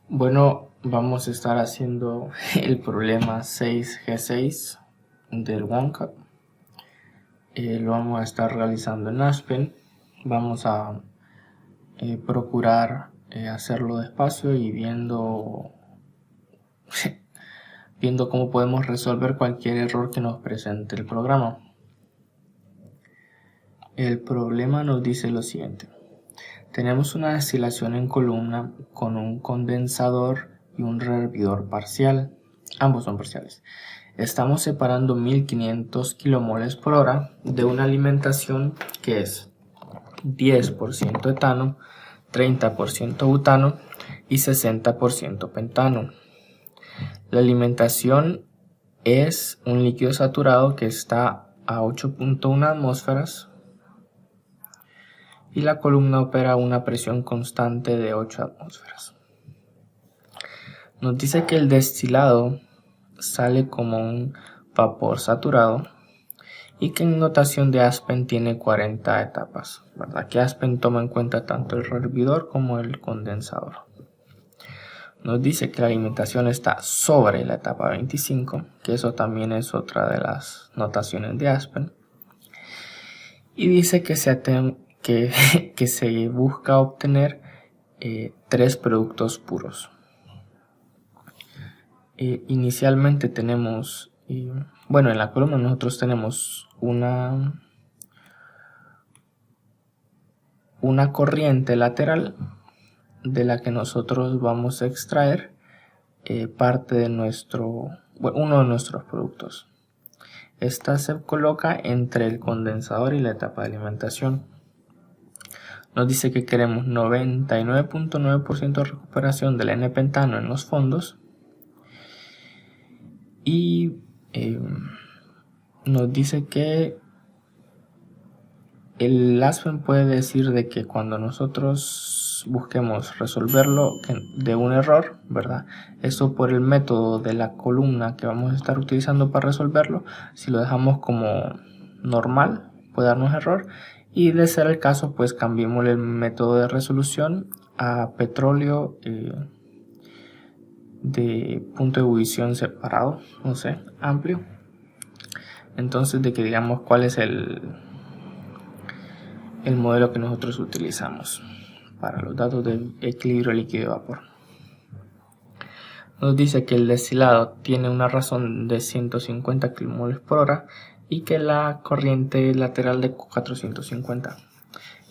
Bueno, vamos a estar haciendo el problema 6G6 del Wonka. Lo vamos a estar realizando en Aspen. Vamos a procurar hacerlo despacio y viendo cómo podemos resolver cualquier error que nos presente el programa. El problema nos dice lo siguiente. Tenemos una destilación en columna con un condensador y un rehervidor parcial. Ambos son parciales. Estamos separando 1500 kilomoles por hora de una alimentación que es 10% etano, 30% butano y 60% pentano. La alimentación es un líquido saturado que está a 8.1 atmósferas y la columna opera a una presión constante de 8 atmósferas. Nos dice que el destilado sale como un vapor saturado y que en notación de Aspen tiene 40 etapas, ¿verdad? Que Aspen toma en cuenta tanto el rehervidor como el condensador. Nos dice que la alimentación está sobre la etapa 25, que eso también es otra de las notaciones de Aspen. Y dice que se busca obtener 3 productos puros. Inicialmente tenemos, en la columna nosotros tenemos una corriente lateral de la que nosotros vamos a extraer parte de uno de nuestros productos. Esta se coloca entre el condensador y la etapa de alimentación. Nos dice que queremos 99.9% de recuperación del N-pentano en los fondos y nos dice que el Aspen puede decir de que cuando nosotros busquemos resolverlo de un error, ¿verdad? Eso por el método de la columna que vamos a estar utilizando para resolverlo, si lo dejamos como normal, puede darnos error. Y de ser el caso, pues cambiemos el método de resolución a petróleo de punto de ebullición separado, amplio. Entonces, de que digamos cuál es el modelo que nosotros utilizamos para los datos del equilibrio líquido-vapor. Nos dice que el destilado tiene una razón de 150 kmol por hora y que la corriente lateral de 450.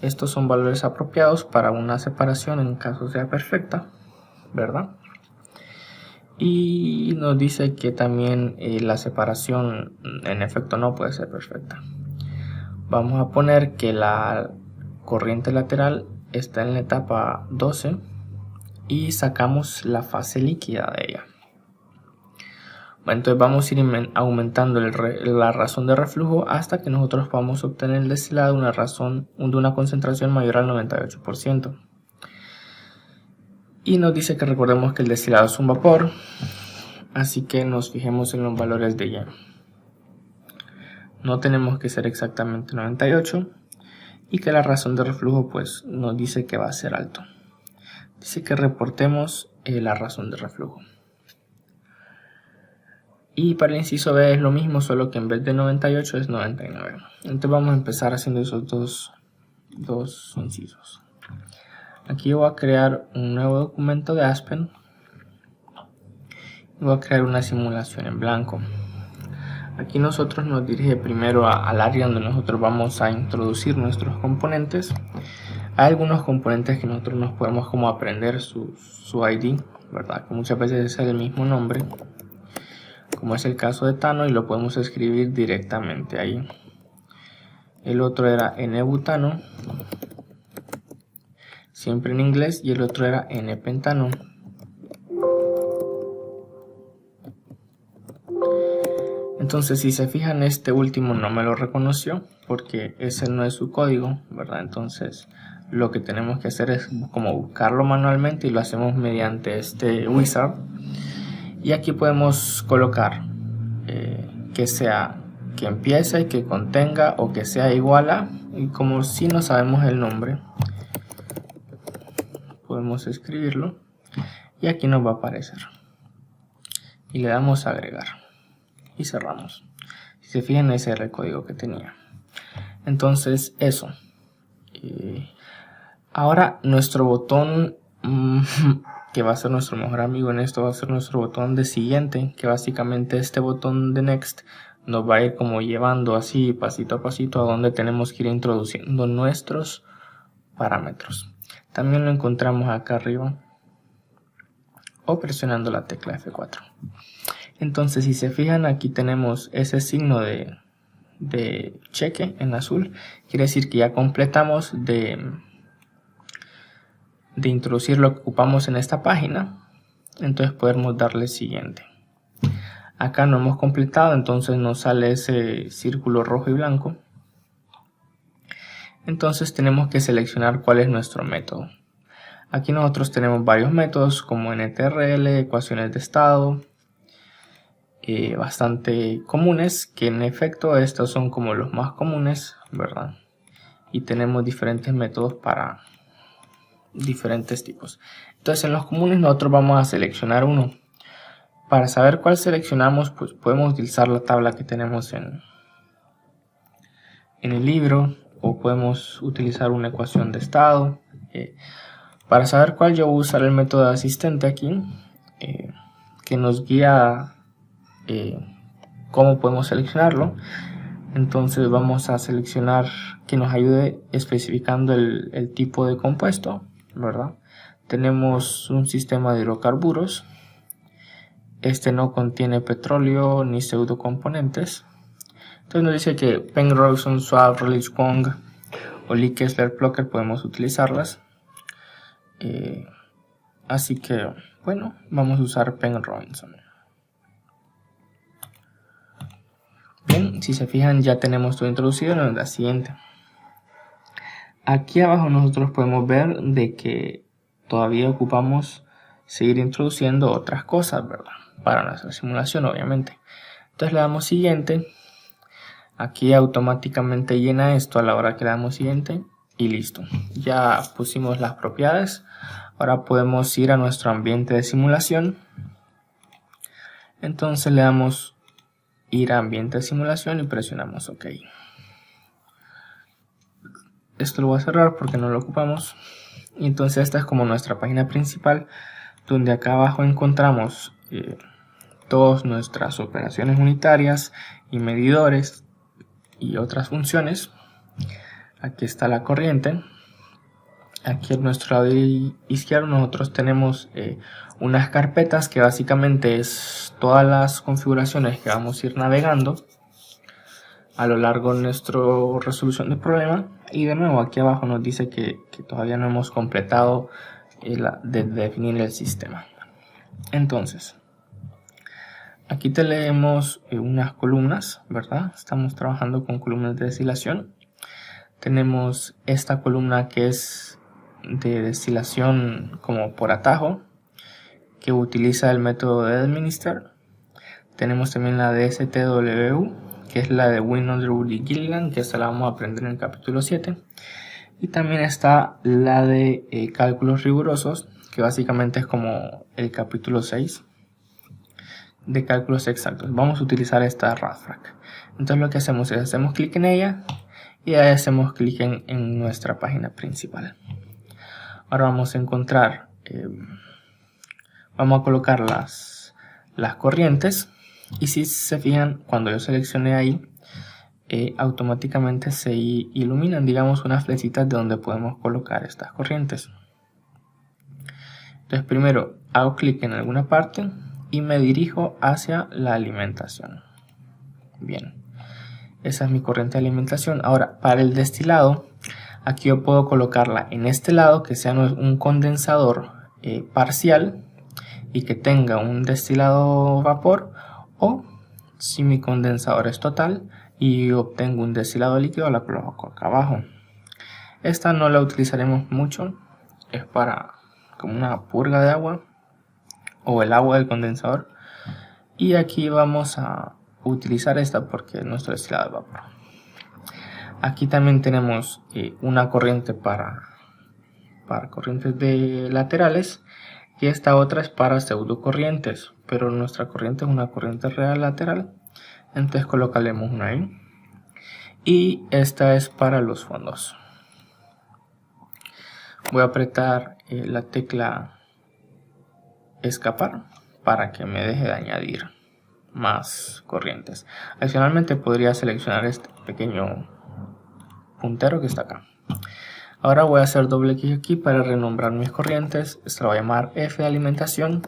Estos son valores apropiados para una separación en caso sea perfecta, ¿verdad? Y nos dice que también la separación en efecto no puede ser perfecta. Vamos a poner que la corriente lateral está en la etapa 12 y sacamos la fase líquida de ella. Entonces vamos a ir aumentando la razón de reflujo hasta que nosotros podamos obtener el destilado de una concentración mayor al 98%. Y nos dice que recordemos que el destilado es un vapor, así que nos fijemos en los valores de ella. No tenemos que ser exactamente 98 y que la razón de reflujo pues nos dice que va a ser alto. Dice que reportemos la razón de reflujo. Y para el inciso B es lo mismo, solo que en vez de 98 es 99. Entonces vamos a empezar haciendo esos dos incisos. Aquí voy a crear un nuevo documento de Aspen. Voy a crear una simulación en blanco. Aquí nosotros nos dirige primero al área donde nosotros vamos a introducir nuestros componentes. Hay algunos componentes que nosotros nos podemos como aprender su ID, ¿verdad? Que muchas veces es el mismo nombre, como es el caso de etano, y lo podemos escribir directamente ahí. El otro era N-butano, siempre en inglés, y el otro era N-pentano. Entonces, si se fijan, este último no me lo reconoció porque ese no es su código, ¿verdad? Entonces, lo que tenemos que hacer es como buscarlo manualmente y lo hacemos mediante este wizard. Y aquí podemos colocar que empiece, que contenga o que sea igual a, y como si no sabemos el nombre, podemos escribirlo. y aquí nos va a aparecer. Y le damos a agregar y cerramos. Si se fijan, ese era el código que tenía. Entonces eso. Ahora nuestro botón que va a ser nuestro mejor amigo en esto va a ser nuestro botón de siguiente, que básicamente este botón de next nos va a ir como llevando así pasito a pasito a donde tenemos que ir introduciendo nuestros parámetros. También lo encontramos acá arriba o presionando la tecla F4. Entonces, si se fijan, aquí tenemos ese signo de cheque en azul. Quiere decir que ya completamos de introducir lo que ocupamos en esta página. Entonces podemos darle siguiente. Acá no hemos completado, entonces nos sale ese círculo rojo y blanco. Entonces tenemos que seleccionar cuál es nuestro método. Aquí nosotros tenemos varios métodos como NTRL, ecuaciones de estado, bastante comunes, que en efecto estos son como los más comunes, ¿verdad? Y tenemos diferentes métodos para diferentes tipos. Entonces en los comunes nosotros vamos a seleccionar uno. Para saber cuál seleccionamos, pues podemos utilizar la tabla que tenemos en el libro, o podemos utilizar una ecuación de estado. Para saber cuál, yo voy a usar el método de asistente aquí, que nos guía cómo podemos seleccionarlo. Entonces vamos a seleccionar que nos ayude especificando el tipo de compuesto, ¿verdad? Tenemos un sistema de hidrocarburos. Este no contiene petróleo ni pseudocomponentes. Entonces nos dice que Penrose, Swab, Rayleigh Kwong o Lee Kessler Plocker podemos utilizarlas. Así que bueno, vamos a usar Penrose. Bien, si se fijan, ya tenemos todo introducido en la siguiente. Aquí abajo nosotros podemos ver de que todavía ocupamos seguir introduciendo otras cosas, ¿verdad? Para nuestra simulación, obviamente. Entonces le damos siguiente. Aquí automáticamente llena esto a la hora que le damos siguiente y listo. Ya pusimos las propiedades. Ahora podemos ir a nuestro ambiente de simulación. Entonces le damos ir a ambiente de simulación y presionamos OK. Esto lo voy a cerrar porque no lo ocupamos. Y entonces esta es como nuestra página principal, donde acá abajo encontramos todas nuestras operaciones unitarias y medidores y otras funciones. Aquí está la corriente. Aquí en nuestro lado izquierdo nosotros tenemos unas carpetas que básicamente es todas las configuraciones que vamos a ir navegando a lo largo de nuestra resolución del problema. Y de nuevo aquí abajo nos dice que todavía no hemos completado de definir el sistema. Entonces aquí tenemos unas columnas, ¿verdad? Estamos trabajando con columnas de destilación. Tenemos esta columna que es de destilación como por atajo, que utiliza el método de administrar. Tenemos también la de STWU, que es la de Wynne, Underwood y Gilligan, que esta la vamos a aprender en el capítulo 7. Y también está la de cálculos rigurosos, que básicamente es como el capítulo 6 de cálculos exactos. Vamos a utilizar esta RADFRAC. Entonces lo que hacemos es hacemos clic en ella y ahí hacemos clic en nuestra página principal. Ahora vamos a encontrar, vamos a colocar las corrientes, y si se fijan, cuando yo seleccioné ahí, automáticamente se iluminan, digamos, unas flechitas de donde podemos colocar estas corrientes. Entonces primero hago clic en alguna parte y me dirijo hacia la alimentación. Bien, esa es mi corriente de alimentación. Ahora, para el destilado, aquí yo puedo colocarla en este lado, que sea un condensador parcial y que tenga un destilado vapor, o si mi condensador es total y obtengo un destilado líquido, la coloco acá abajo. Esta no la utilizaremos mucho, es para como una purga de agua o el agua del condensador, y aquí vamos a utilizar esta porque es nuestro destilado de vapor. Aquí también tenemos una corriente para corrientes de laterales, y esta otra es para pseudocorrientes, pero nuestra corriente es una corriente real lateral, entonces colocaremos una ahí. Y esta es para los fondos. Voy a apretar la tecla escapar para que me deje de añadir más corrientes. Adicionalmente podría seleccionar este pequeño puntero que está acá. Ahora voy a hacer doble clic aquí para renombrar mis corrientes. Esta la voy a llamar F de alimentación,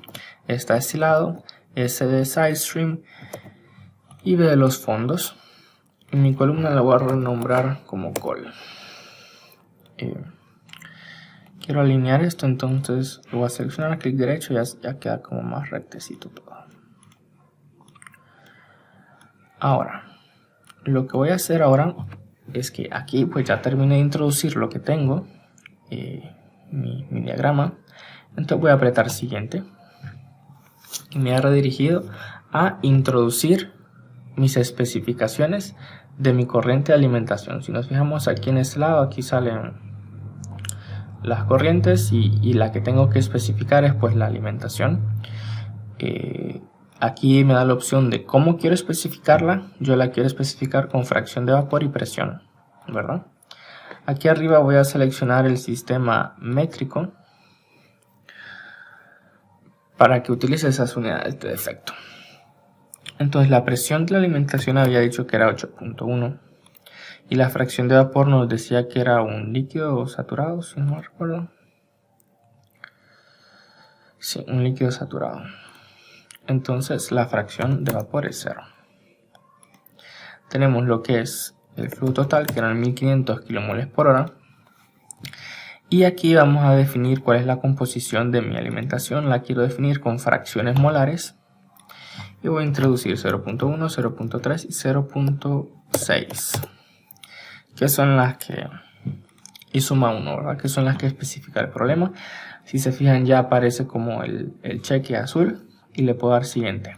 esta de estilado, S de side stream y B de los fondos. Y mi columna la voy a renombrar como col. Quiero alinear esto, entonces lo voy a seleccionar, clic derecho, ya queda como más rectecito todo. Ahora, lo que voy a hacer ahora es que aquí pues ya terminé de introducir lo que tengo, mi diagrama. Entonces voy a apretar siguiente y me ha redirigido a introducir mis especificaciones de mi corriente de alimentación. Si nos fijamos aquí en este lado, aquí salen las corrientes y la que tengo que especificar es pues la alimentación. Aquí me da la opción de cómo quiero especificarla. Yo la quiero especificar con fracción de vapor y presión, ¿verdad? Aquí arriba voy a seleccionar el sistema métrico para que utilice esas unidades de defecto. Entonces la presión de la alimentación había dicho que era 8.1 y la fracción de vapor nos decía que era un líquido saturado, si no me recuerdo. Sí, un líquido saturado. Entonces la fracción de vapor es 0. Tenemos lo que es el flujo total, que eran 1500 kmol por hora. Y aquí vamos a definir cuál es la composición de mi alimentación. La quiero definir con fracciones molares. Y voy a introducir 0.1, 0.3 y 0.6. Que son las que... Y suma 1, ¿verdad? Que son las que especifica el problema. Si se fijan ya aparece como el cheque azul. Y le puedo dar siguiente.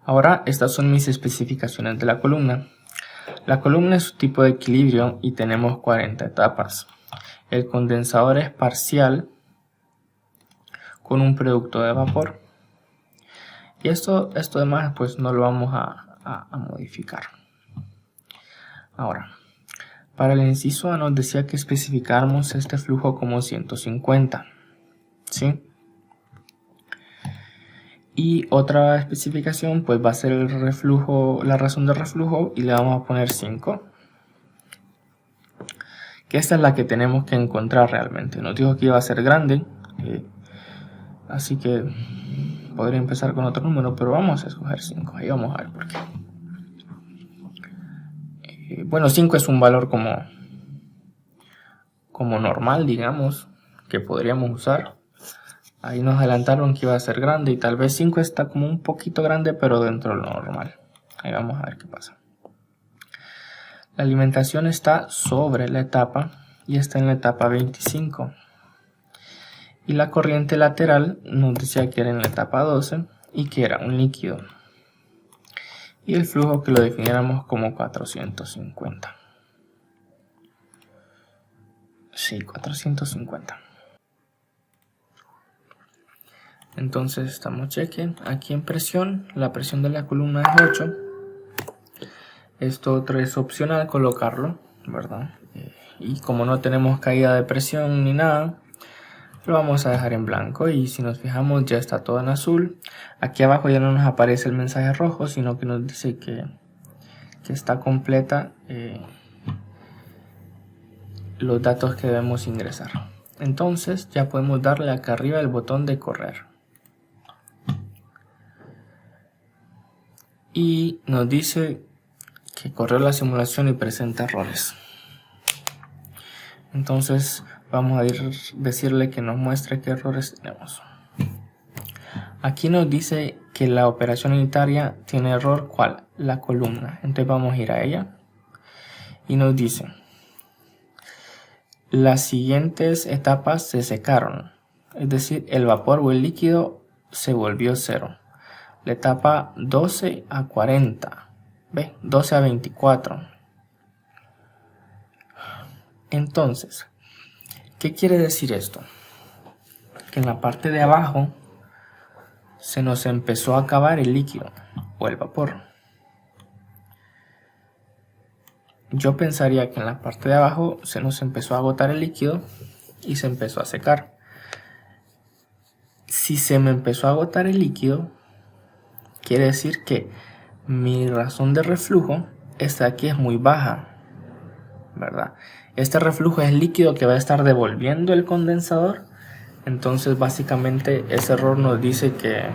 Ahora estas son mis especificaciones de la columna. La columna es un tipo de equilibrio y tenemos 40 etapas. El condensador es parcial con un producto de vapor. Y esto demás pues no lo vamos a modificar. Ahora, para el inciso A nos decía que especificáramos este flujo como 150. ¿Sí? Y otra especificación pues va a ser el reflujo, la razón de reflujo, y le vamos a poner 5. Que esta es la que tenemos que encontrar realmente. Nos dijo que iba a ser grande, así que podría empezar con otro número, pero vamos a escoger 5. Ahí vamos a ver por qué. Bueno, 5 es un valor como normal, digamos, que podríamos usar. Ahí nos adelantaron que iba a ser grande y tal vez 5 está como un poquito grande, pero dentro de lo normal. Ahí vamos a ver qué pasa. La alimentación está sobre la etapa y está en la etapa 25. Y la corriente lateral nos decía que era en la etapa 12 y que era un líquido. Y el flujo que lo definiéramos como 450. Sí, 450. Entonces estamos cheque. Aquí en presión, la presión de la columna es 8. Esto otro es opcional colocarlo, ¿verdad? Y como no tenemos caída de presión ni nada, lo vamos a dejar en blanco. Y si nos fijamos ya está todo en azul. Aquí abajo ya no nos aparece el mensaje rojo, sino que nos dice que está completa los datos que debemos ingresar. Entonces ya podemos darle acá arriba el botón de correr. Y nos dice que corrió la simulación y presenta errores. Entonces vamos a decirle que nos muestre qué errores tenemos. Aquí nos dice que la operación unitaria tiene error, ¿cuál? La columna. Entonces vamos a ir a ella y nos dice: las siguientes etapas se secaron, es decir, el vapor o el líquido se volvió 0. La etapa 12 a 40, ¿ve? 12 a 24. Entonces, ¿qué quiere decir esto? que en la parte de abajo se nos empezó a acabar el líquido o el vapor. Yo pensaría que en la parte de abajo se nos empezó a agotar el líquido y se empezó a secar. Si se me empezó a agotar el líquido, quiere decir que mi razón de reflujo, esta de aquí, es muy baja, ¿verdad? Este reflujo es líquido que va a estar devolviendo el condensador. Entonces básicamente ese error nos dice que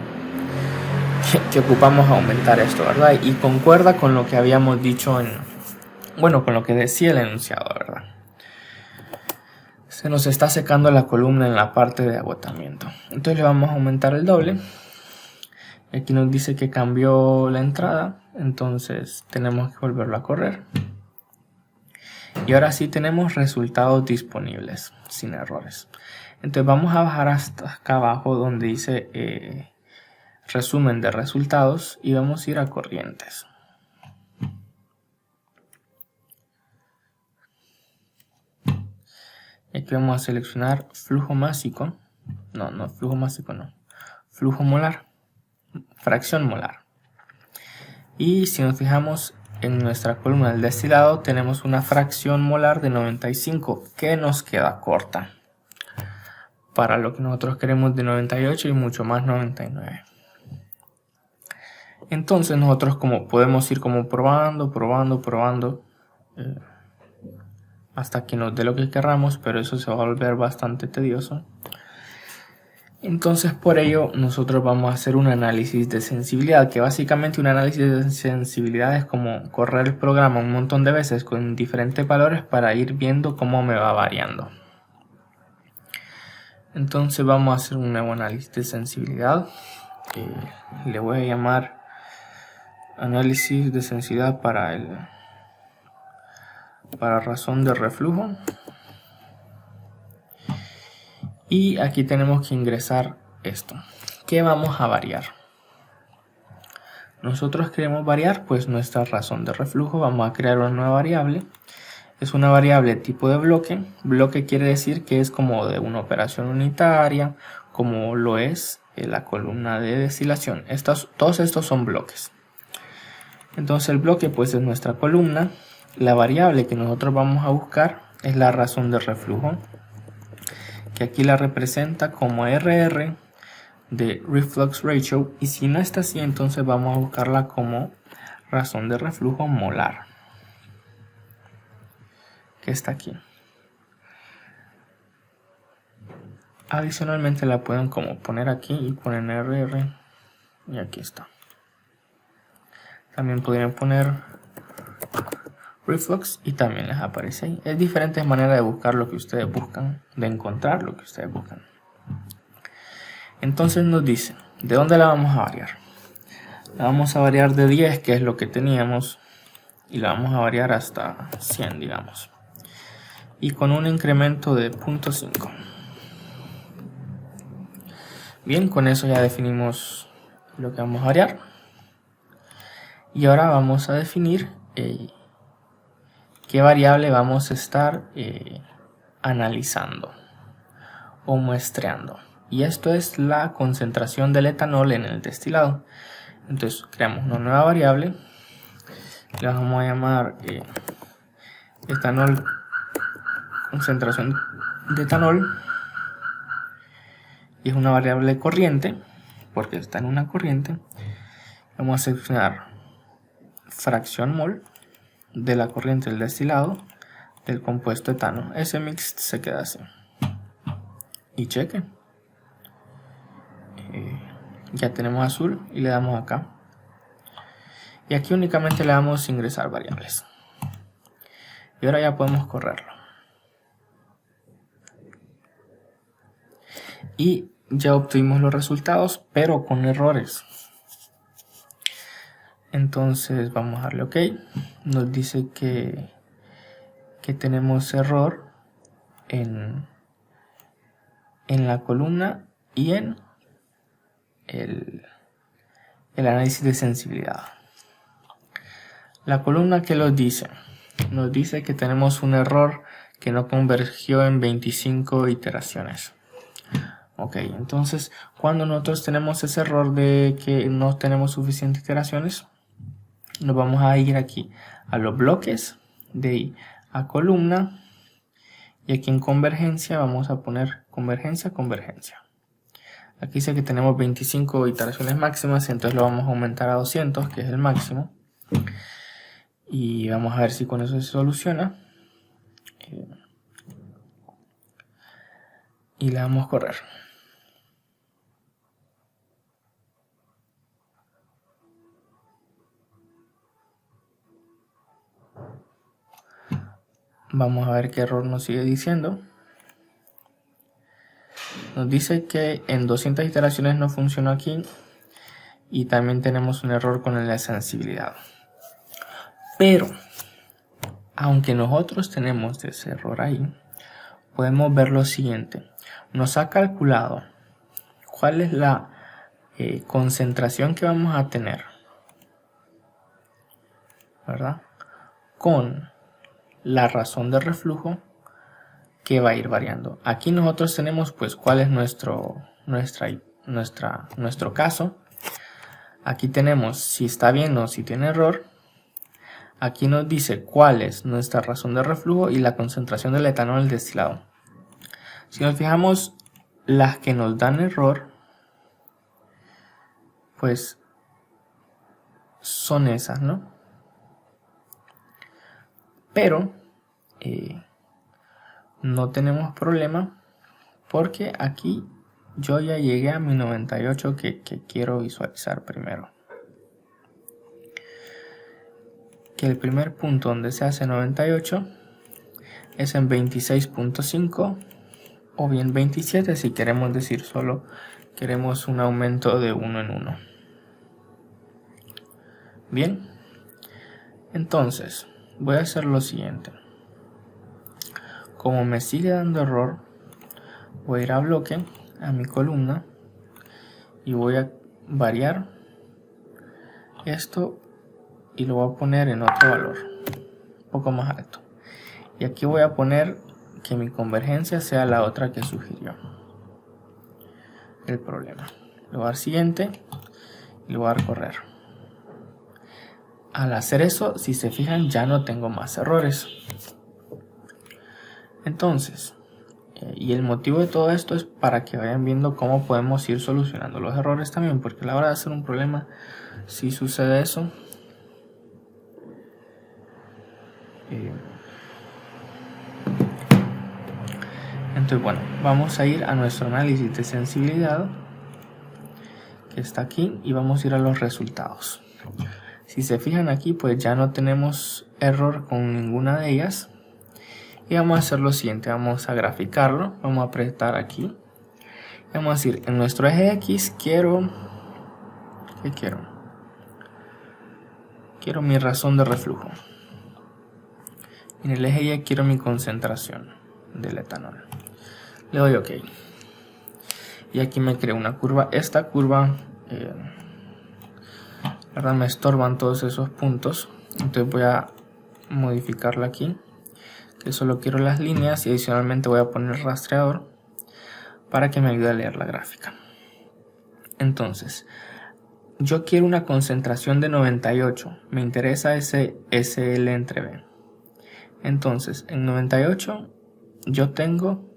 ocupamos aumentar esto, ¿verdad? Y concuerda con lo que habíamos dicho con lo que decía el enunciado, ¿verdad? Se nos está secando la columna en la parte de agotamiento. Entonces le vamos a aumentar el doble. Aquí nos dice que cambió la entrada, entonces tenemos que volverlo a correr. Y ahora sí tenemos resultados disponibles, sin errores. Entonces vamos a bajar hasta acá abajo donde dice resumen de resultados y vamos a ir a corrientes. Aquí vamos a seleccionar flujo másico, flujo molar, fracción molar. Y si nos fijamos en nuestra columna del destilado, tenemos una fracción molar de 95 que nos queda corta para lo que nosotros queremos de 98 y mucho más 99. Entonces nosotros podemos ir probando hasta que nos dé lo que queramos, pero eso se va a volver bastante tedioso. Entonces por ello nosotros vamos a hacer un análisis de sensibilidad, que básicamente un análisis de sensibilidad es como correr el programa un montón de veces con diferentes valores para ir viendo cómo me va variando. Entonces vamos a hacer un nuevo análisis de sensibilidad. Le voy a llamar análisis de sensibilidad para razón de reflujo. Y aquí tenemos que ingresar esto. ¿Qué vamos a variar? Nosotros queremos variar pues nuestra razón de reflujo. Vamos a crear una nueva variable. Es una variable tipo de bloque. Bloque quiere decir que es como de una operación unitaria, como lo es la columna de destilación. Todos estos son bloques. Entonces el bloque pues es nuestra columna. La variable que nosotros vamos a buscar es la razón de reflujo, que aquí la representa como RR de Reflux Ratio, y si no está así, entonces vamos a buscarla como razón de reflujo molar, que está aquí. Adicionalmente la pueden poner aquí y ponen RR, y aquí está. También podrían poner Reflux y también les aparece ahí. Es diferentes maneras de buscar lo que ustedes buscan, de encontrar lo que ustedes buscan. Entonces nos dice, ¿de dónde la vamos a variar? La vamos a variar de 10, que es lo que teníamos, y la vamos a variar hasta 100, digamos. Y con un incremento de 0.5. Bien, con eso ya definimos lo que vamos a variar. Y ahora vamos a definir qué variable vamos a estar analizando o muestreando. Y esto es la concentración del etanol en el destilado. Entonces creamos una nueva variable. Le vamos a llamar etanol, concentración de etanol. Y es una variable corriente, porque está en una corriente. Vamos a seleccionar fracción mol de la corriente del destilado del compuesto etano. Ese mix se queda así. Y cheque. Ya tenemos azul y le damos acá. Y aquí únicamente le damos ingresar variables. Y ahora ya podemos correrlo. Y ya obtuvimos los resultados, pero con errores. Entonces vamos a darle OK. Nos dice que tenemos error en la columna y en el análisis de sensibilidad. La columna que nos dice que tenemos un error que no convergió en 25 iteraciones. Ok, entonces cuando nosotros tenemos ese error de que no tenemos suficientes iteraciones, nos vamos a ir aquí a los bloques, de ahí a columna, y aquí en convergencia vamos a poner convergencia, convergencia. Aquí dice que tenemos 25 iteraciones máximas, entonces lo vamos a aumentar a 200, que es el máximo. Y vamos a ver si con eso se soluciona. Y le damos a correr. Vamos a ver qué error nos sigue diciendo. Nos dice que en 200 iteraciones no funcionó aquí. Y también tenemos un error con la sensibilidad. Pero, aunque nosotros tenemos ese error ahí, podemos ver lo siguiente. Nos ha calculado cuál es la concentración que vamos a tener, ¿verdad? Con la razón de reflujo que va a ir variando. Aquí nosotros tenemos pues cuál es nuestro caso. Aquí tenemos si está bien o si tiene error. Aquí nos dice cuál es nuestra razón de reflujo y la concentración del etanol en el destilado. Si nos fijamos, las que nos dan error pues son esas, ¿no? Pero no tenemos problema porque aquí yo ya llegué a mi 98 que quiero visualizar primero. Que el primer punto donde se hace 98 es en 26.5 o bien 27 si queremos decir solo queremos un aumento de 1 en 1. Bien, entonces voy a hacer lo siguiente. Como me sigue dando error, voy a ir a bloque, a mi columna, y voy a variar esto y lo voy a poner en otro valor, un poco más alto. Y aquí voy a poner que mi convergencia sea la otra que sugirió el problema. Le voy a dar siguiente y le voy a dar correr. Al hacer eso, si se fijan, ya no tengo más errores. Entonces, y el motivo de todo esto es para que vayan viendo cómo podemos ir solucionando los errores también, porque a la hora de hacer un problema, si sucede eso, entonces bueno, vamos a ir a nuestro análisis de sensibilidad, que está aquí, y vamos a ir a los resultados. Si se fijan aquí, pues ya no tenemos error con ninguna de ellas. Y vamos a hacer lo siguiente, vamos a graficarlo, vamos a apretar aquí. Vamos a decir, en nuestro eje X quiero... ¿Qué quiero? Quiero mi razón de reflujo. En el eje Y quiero mi concentración del etanol. Le doy OK. Y aquí me creo una curva. Esta curva, la verdad me estorban todos esos puntos. Entonces voy a modificarla aquí. Que solo quiero las líneas y adicionalmente voy a poner rastreador para que me ayude a leer la gráfica. Entonces, yo quiero una concentración de 98. Me interesa ese SL entre B. Entonces, en 98 yo tengo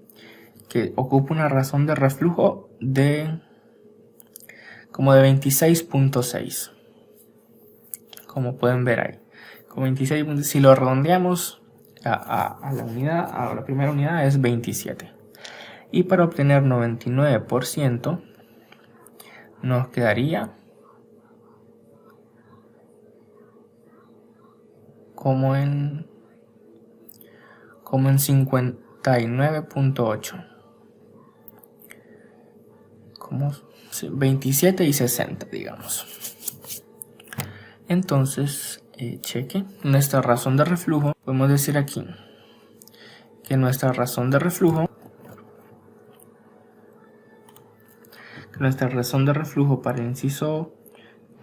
que ocupa una razón de reflujo de como de 26.6. Como pueden ver ahí. Con 26, si lo redondeamos a la unidad, a la primera unidad es 27. Y para obtener 99% nos quedaría como en 59.8. Como 27 y 60, digamos. Entonces, cheque nuestra razón de reflujo. Podemos decir aquí que nuestra razón de reflujo para el inciso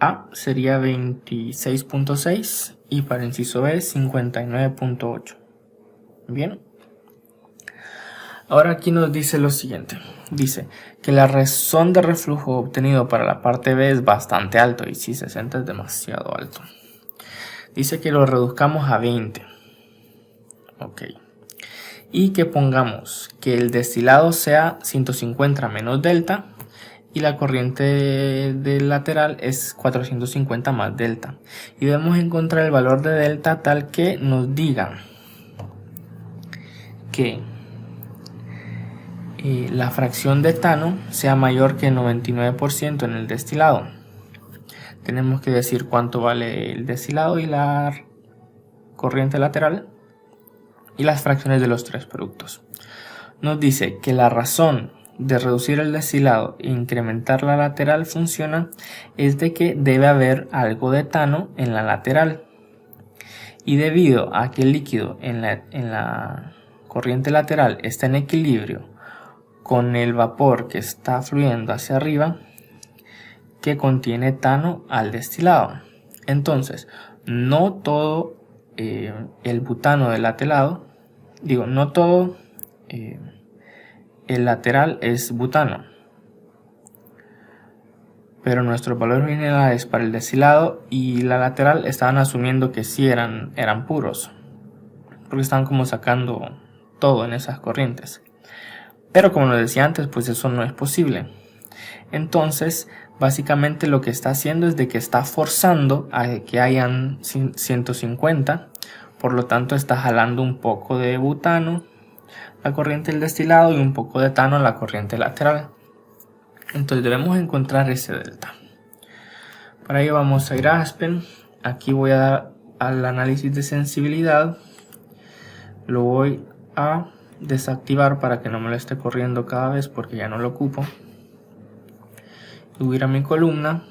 A sería 26.6 y para el inciso B 59.8. Bien. Ahora aquí nos dice lo siguiente. Dice que la razón de reflujo obtenido para la parte B es bastante alto. Y si 60 es demasiado alto. Dice que lo reduzcamos a 20. Ok. Y que pongamos que el destilado sea 150 menos delta. Y la corriente del lateral es 450 más delta. Y debemos encontrar el valor de delta tal que nos diga que la fracción de etano sea mayor que el 99% en el destilado. Tenemos que decir cuánto vale el destilado y la corriente lateral y las fracciones de los tres productos. Nos dice que la razón de reducir el destilado e incrementar la lateral funciona es de que debe haber algo de etano en la lateral. Y debido a que el líquido en la corriente lateral está en equilibrio con el vapor que está fluyendo hacia arriba, que contiene etano al destilado. Entonces, no todo el butano del lateral, no todo el lateral es butano, pero nuestros valores generales para el destilado y la lateral estaban asumiendo que sí eran puros, porque estaban como sacando todo en esas corrientes. Pero como nos decía antes, pues eso no es posible. Entonces, básicamente lo que está haciendo es de que está forzando a que hayan 150. Por lo tanto, está jalando un poco de butano la corriente del destilado y un poco de etano la corriente lateral. Entonces debemos encontrar ese delta. Para ello vamos a ir a Aspen. Aquí voy a dar al análisis de sensibilidad. Lo voy a desactivar para que no me lo esté corriendo cada vez porque ya no lo ocupo. Voy a ir a mi columna.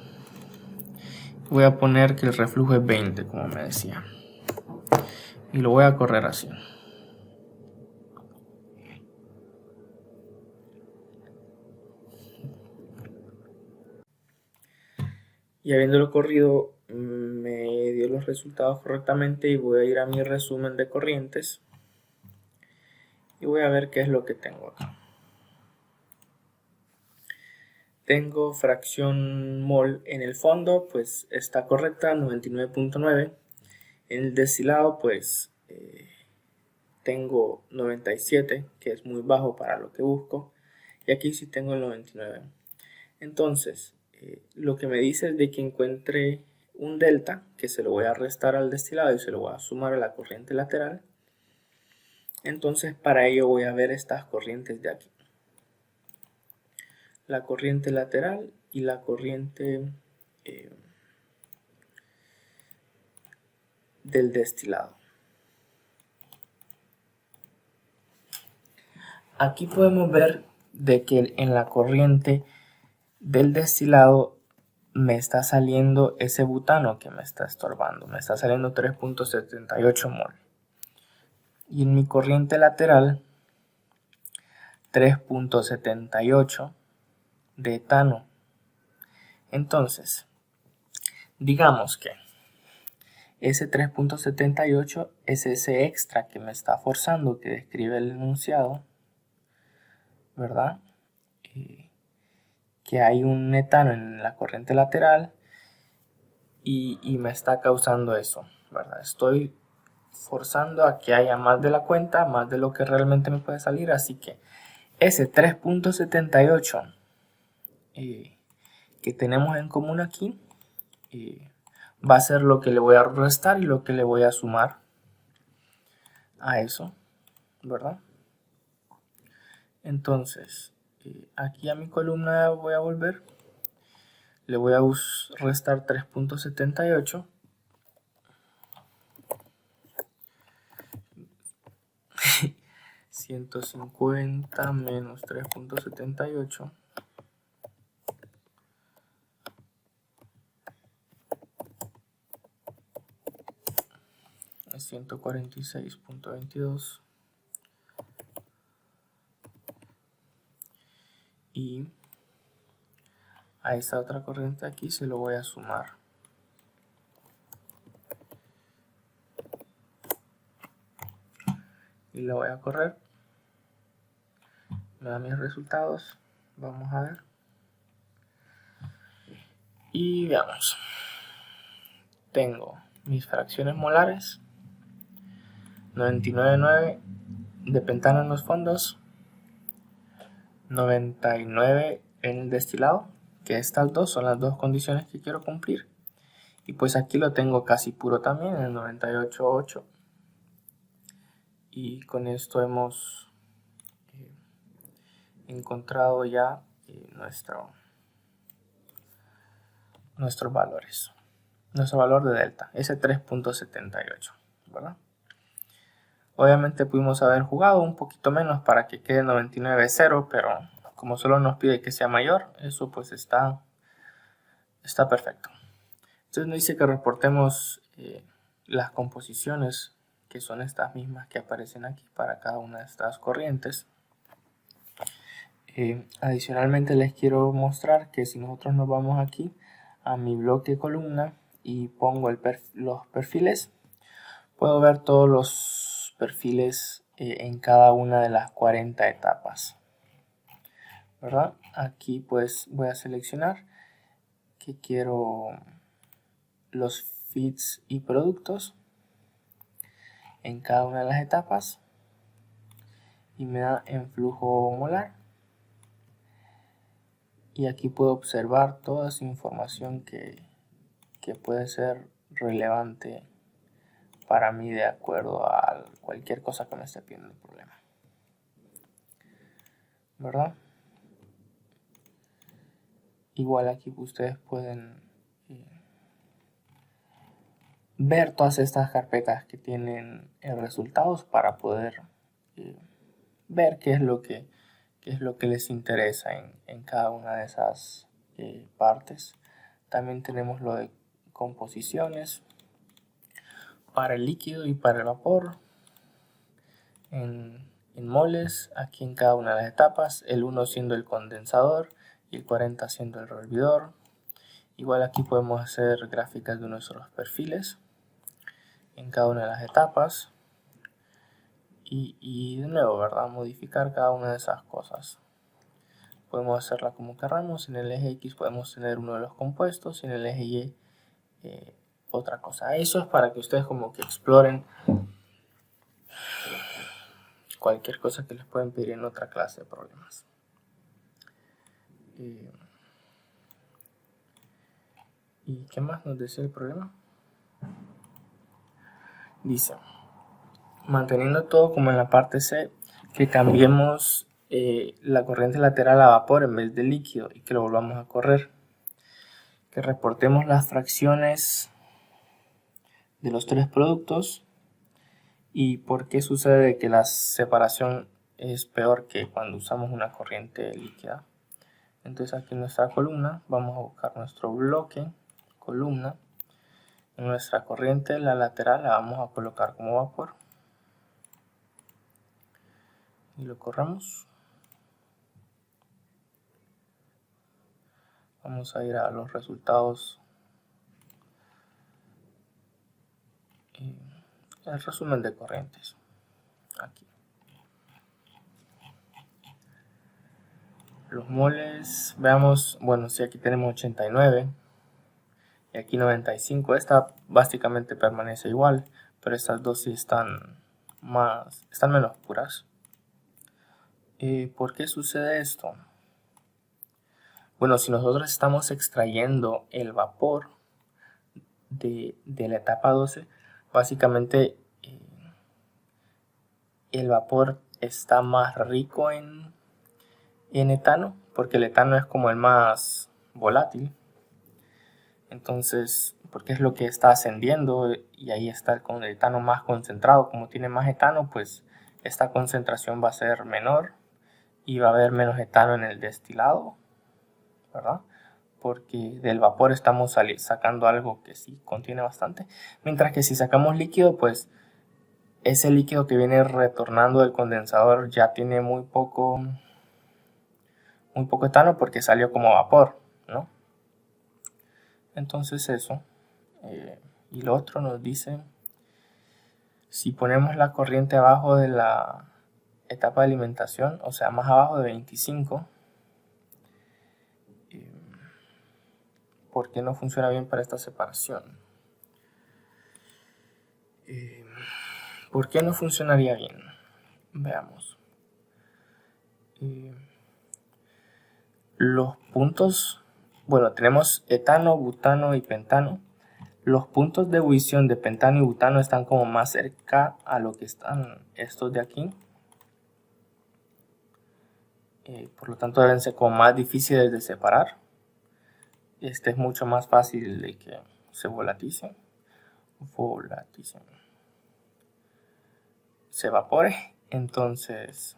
Voy a poner que el reflujo es 20, como me decía. Y lo voy a correr así. Y habiéndolo corrido, me dio los resultados correctamente y voy a ir a mi resumen de corrientes. Y voy a ver qué es lo que tengo acá. Tengo fracción mol en el fondo, pues está correcta, 99.9. En el destilado, pues tengo 97, que es muy bajo para lo que busco. Y aquí sí tengo el 99. Entonces, lo que me dice es de que encuentre un delta, que se lo voy a restar al destilado y se lo voy a sumar a la corriente lateral. Entonces, para ello voy a ver estas corrientes de aquí. La corriente lateral y la corriente del destilado. Aquí podemos ver de que en la corriente del destilado me está saliendo ese butano que me está estorbando. Me está saliendo 3.78 mol. Y en mi corriente lateral 3.78 de etano. Entonces, digamos que ese 3.78 es ese extra que me está forzando, que describe el enunciado, ¿verdad? Que hay un etano en la corriente lateral y me está causando eso, ¿verdad? Estoy forzando a que haya más de la cuenta, más de lo que realmente me puede salir, así que ese 3.78 que tenemos en común aquí va a ser lo que le voy a restar y lo que le voy a sumar a eso, ¿verdad? Entonces, aquí a mi columna voy a volver, le voy a restar 3.78 150 menos 3.78 es 146.22 y a esta otra corriente aquí se lo voy a sumar. Y la voy a correr. me da mis resultados. Vamos a ver. Y veamos. Tengo mis fracciones molares, 99,9 de pentano en los fondos, 99 en el destilado, que estas dos son las dos condiciones que quiero cumplir. Y pues aquí lo tengo casi puro también, en el 98,8. Y con esto hemos encontrado ya nuestros valores. Nuestro valor de delta, ese 3.78, ¿verdad? Obviamente pudimos haber jugado un poquito menos para que quede 99,0, pero como solo nos pide que sea mayor, eso pues está perfecto. Entonces nos dice que reportemos las composiciones, que son estas mismas que aparecen aquí para cada una de estas corrientes. Adicionalmente les quiero mostrar que si nosotros nos vamos aquí a mi bloque columna y pongo los perfiles, puedo ver todos los perfiles en cada una de las 40 etapas, ¿verdad? Aquí pues voy a seleccionar que quiero los feeds y productos en cada una de las etapas y me da en flujo molar. Y aquí puedo observar toda esa información que puede ser relevante para mí de acuerdo a cualquier cosa que me esté pidiendo el problema, ¿verdad? Igual aquí ustedes pueden ver todas estas carpetas que tienen resultados para poder ver qué es lo que les interesa en cada una de esas partes. También tenemos lo de composiciones para el líquido y para el vapor en moles, aquí en cada una de las etapas, el 1 siendo el condensador y el 40 siendo el revolvidor. Igual aquí podemos hacer gráficas de nuestros perfiles en cada una de las etapas y de nuevo, ¿verdad? Modificar cada una de esas cosas. Podemos hacerla como querramos. En el eje X podemos tener uno de los compuestos y en el eje Y otra cosa. Eso es para que ustedes como que exploren cualquier cosa que les pueden pedir en otra clase de problemas. ¿Y qué más nos decía el problema? Dice, manteniendo todo como en la parte C, que cambiemos la corriente lateral a vapor en vez de líquido y que lo volvamos a correr. Que reportemos las fracciones de los tres productos y por qué sucede que la separación es peor que cuando usamos una corriente líquida. Entonces aquí en nuestra columna vamos a buscar nuestro bloque, columna. En nuestra corriente, la lateral, la vamos a colocar como vapor. Y lo corramos. Vamos a ir a los resultados. El resumen de corrientes. Aquí. Los moles, veamos, bueno, si aquí tenemos 89 y aquí 95, esta básicamente permanece igual, pero estas dos sí están menos puras. ¿Por qué sucede esto? Bueno, si nosotros estamos extrayendo el vapor de la etapa 12, básicamente el vapor está más rico en etano, porque el etano es como el más volátil. Entonces, porque es lo que está ascendiendo y ahí está con el etano más concentrado. Como tiene más etano, pues esta concentración va a ser menor y va a haber menos etano en el destilado, ¿verdad? Porque del vapor estamos sacando algo que sí contiene bastante. Mientras que si sacamos líquido, pues ese líquido que viene retornando del condensador ya tiene muy poco etano porque salió como vapor, ¿no? Entonces eso. Y lo otro nos dice, si ponemos la corriente abajo de la etapa de alimentación, o sea, más abajo de 25. ¿Por qué no funciona bien para esta separación? ¿Por qué no funcionaría bien? Veamos. Los puntos, bueno, tenemos etano, butano y pentano. Los puntos de ebullición de pentano y butano están como más cerca a lo que están estos de aquí. Por lo tanto deben ser como más difíciles de separar. Este es mucho más fácil de que se volatice. Se evapore. Entonces,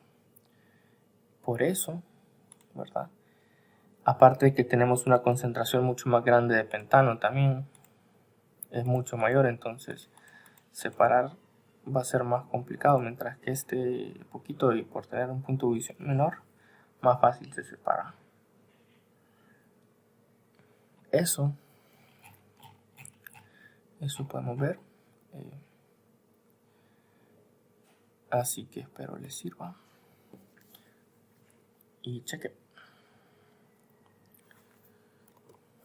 por eso, ¿verdad? Aparte de que tenemos una concentración mucho más grande de pentano también, es mucho mayor, entonces separar va a ser más complicado, mientras que este poquito, y por tener un punto de ebullición menor, más fácil se separa. Eso podemos ver. Así que espero les sirva y cheque.